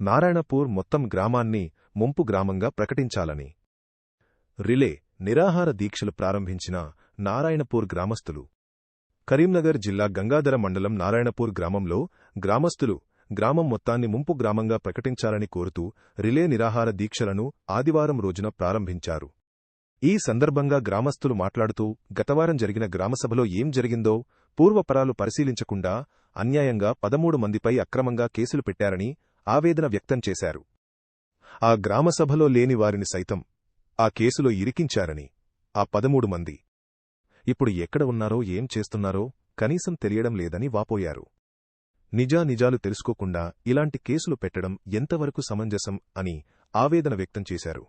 నారాయణపూర్ మొత్తం గ్రామాన్ని ముంపు గ్రామంగా ప్రకటించాలని రిలే నిరాహార దీక్షలు ప్రారంభించిన నారాయణపూర్ గ్రామస్తులు. కరీంనగర్ జిల్లా గంగాధర మండలం నారాయణపూర్ గ్రామంలో గ్రామస్తులు గ్రామం మొత్తాన్ని ముంపు గ్రామంగా ప్రకటించాలని కోరుతూ రిలే నిరాహార దీక్షలను ఆదివారం రోజున ప్రారంభించారు. ఈ సందర్భంగా గ్రామస్తులు మాట్లాడుతూ గతవారం జరిగిన గ్రామసభలో ఏం జరిగిందో పూర్వపరాలు పరిశీలించకుండా అన్యాయంగా 13 మందిపై అక్రమంగా కేసులు పెట్టారని ఆవేదన వ్యక్తం చేశారు. ఆ గ్రామసభలో లేని వారిని సైతం ఆ కేసులో ఇరికించారని, ఆ 13 మంది ఇప్పుడు ఎక్కడ ఉన్నారో ఏం చేస్తున్నారో కనీసం తెలియడం లేదని వాపోయారు. నిజానిజాలు తెలుసుకోకుండా ఇలాంటి కేసులు పెట్టడం ఎంతవరకు సమంజసం అని ఆవేదన వ్యక్తం చేశారు.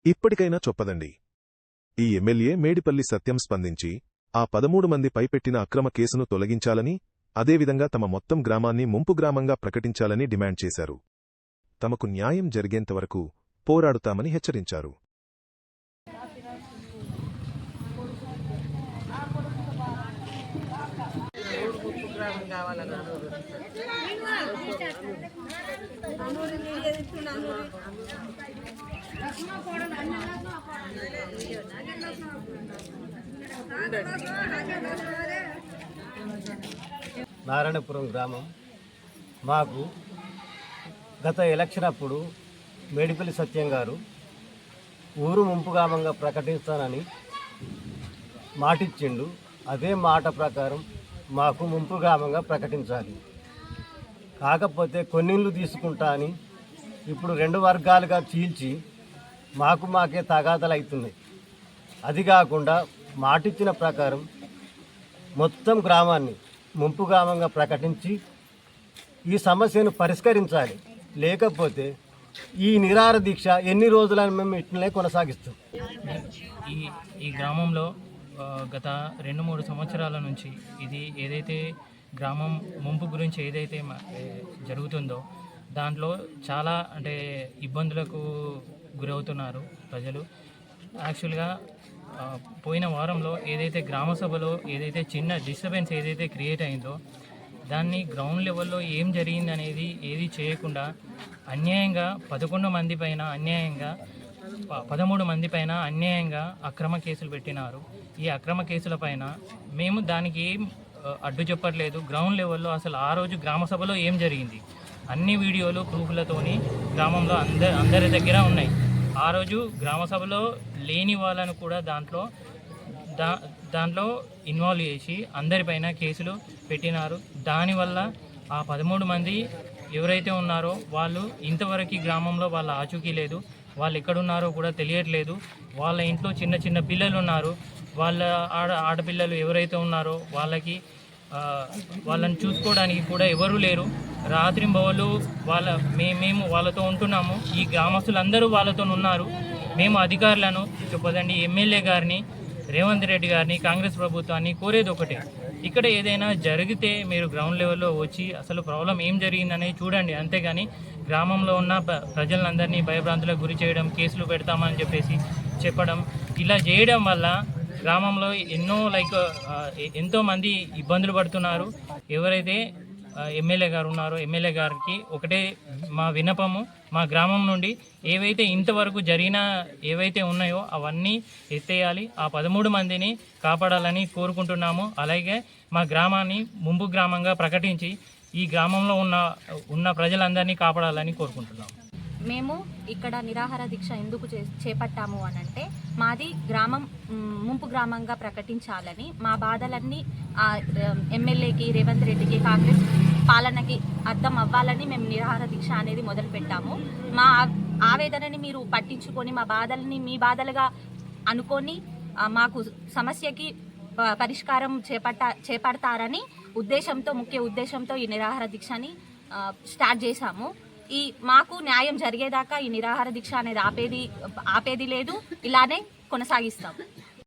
ఇప్పటికైనా చొప్పదండి. ఈ ఎమ్మెల్యే మేడిపల్లి సత్యం స్పందించి ఆ 13 మందిపై పెట్టిన అక్రమ కేసును తొలగించాలని, అదేవిధంగా తమ మొత్తం గ్రామాన్ని ముంపు గ్రామంగా ప్రకటించాలని డిమాండ్ చేశారు. తమకు న్యాయం జరిగేంతవరకు పోరాడుతామని హెచ్చరించారు. నారాయణపురం గ్రామం మాకు గత ఎలక్షన్ అప్పుడు మేడిపల్లి సత్యం గారు ఊరు ముంపు గ్రామంగా ప్రకటిస్తానని మాటిచ్చిండు. అదే మాట ప్రకారం మాకు ముంపు గ్రామంగా ప్రకటించాలి. కాకపోతే కొన్నిళ్ళు తీసుకుంటా అని ఇప్పుడు 2 వర్గాలుగా చీల్చి మాకే తగాదలు అవుతున్నాయి. అది కాకుండా మాటిచ్చిన ప్రకారం మొత్తం గ్రామాన్ని ముంపు గ్రామంగా ప్రకటించి ఈ సమస్యను పరిష్కరించాలి. లేకపోతే ఈ నిరాహార దీక్ష ఎన్ని రోజులని మేము ఇట్లనే కొనసాగిస్తాం. ఈ గ్రామంలో గత 2-3 సంవత్సరాల నుంచి ఇది ఏదైతే గ్రామం ముంపు గురించి ఏదైతే జరుగుతుందో దాంట్లో చాలా ఇబ్బందులకు గురవుతున్నారు ప్రజలు. యాక్చువల్గా పోయిన వారంలో ఏదైతే గ్రామ సభలో ఏదైతే చిన్న డిస్టర్బెన్స్ ఏదైతే క్రియేట్ అయిందో దాన్ని గ్రౌండ్ లెవెల్లో ఏం జరిగింది అనేది ఏది చేయకుండా అన్యాయంగా 11 మంది పైన 13 మంది పైన అన్యాయంగా అక్రమ కేసులు పెట్టినారు. ఈ అక్రమ కేసులపైన మేము దానికి ఏం అడ్డు చెప్పట్లేదు. గ్రౌండ్ లెవెల్లో అసలు ఆ రోజు గ్రామ సభలో ఏం జరిగింది అన్ని వీడియోలు ప్రూఫ్లతోని గ్రామంలో అందరి దగ్గర ఉన్నాయి. ఆ రోజు గ్రామ సభలో లేని వాళ్ళను కూడా దాంట్లో ఇన్వాల్వ్ చేసి అందరిపైన కేసులు పెట్టినారు. దానివల్ల ఆ 13 మంది ఎవరైతే ఉన్నారో వాళ్ళు ఇంతవరకు గ్రామంలో వాళ్ళ ఆచూకీ లేదు. వాళ్ళు ఎక్కడున్నారో కూడా తెలియట్లేదు. వాళ్ళ ఇంట్లో చిన్న చిన్న పిల్లలు ఉన్నారు. వాళ్ళ ఆడపిల్లలు ఎవరైతే ఉన్నారో వాళ్ళని చూసుకోవడానికి కూడా ఎవరూ లేరు. రాత్రింబవళ్ళు మేము వాళ్ళతో ఉంటున్నాము. ఈ గ్రామస్తులందరూ వాళ్ళతో ఉన్నారు. మేము అధికారులను చెప్పదండి, ఎమ్మెల్యే గారిని, రేవంత్ రెడ్డి గారిని, కాంగ్రెస్ ప్రభుత్వాన్ని కోరేది ఒకటే, ఇక్కడ ఏదైనా జరిగితే మీరు గ్రౌండ్ లెవెల్లో వచ్చి అసలు ప్రాబ్లం ఏం జరిగిందనేది చూడండి. అంతేగాని గ్రామంలో ఉన్న ప్రజలందరినీ భయభ్రాంతులకు గురి చేయడం, కేసులు పెడతామని చెప్పడం, ఇలా చేయడం వల్ల గ్రామంలో ఎంతోమంది ఇబ్బందులు పడుతున్నారు. ఎవరైతే ఎమ్మెల్యే గారు ఉన్నారో ఎమ్మెల్యే గారికి ఒకటే మా విన్నపము, మా గ్రామం నుండి ఏవైతే ఇంతవరకు ఏవైతే ఉన్నాయో అవన్నీ ఎత్తేయాలి. ఆ 13 మందిని కాపాడాలని కోరుకుంటున్నాము. అలాగే మా గ్రామాన్ని ముంపు గ్రామంగా ప్రకటించి ఈ గ్రామంలో ఉన్న ప్రజలందరినీ కాపాడాలని కోరుకుంటున్నాము. మేము ఇక్కడ నిరాహార దీక్ష ఎందుకు చేపట్టాము అనంటే మాది గ్రామం ముంపు గ్రామంగా ప్రకటించాలని, మా బాధలన్నీ ఎమ్మెల్యేకి, రేవంత్ రెడ్డికి, కాంగ్రెస్ పాలనకి అర్థం అవ్వాలని మేము నిరాహార దీక్ష అనేది మొదలుపెట్టాము. మా ఆవేదనని మీరు పట్టించుకొని మా బాధల్ని మీ బాధలుగా అనుకొని మాకు సమస్యకి పరిష్కారం చేపడతారని ముఖ్య ఉద్దేశంతో ఈ నిరాహార దీక్షని స్టార్ట్ చేశాము. మాకు న్యాయం జరిగేదాకా ఈ నిరాహార దీక్ష అనేది ఆపేది లేదు. ఇలానే కొనసాగిస్తాము.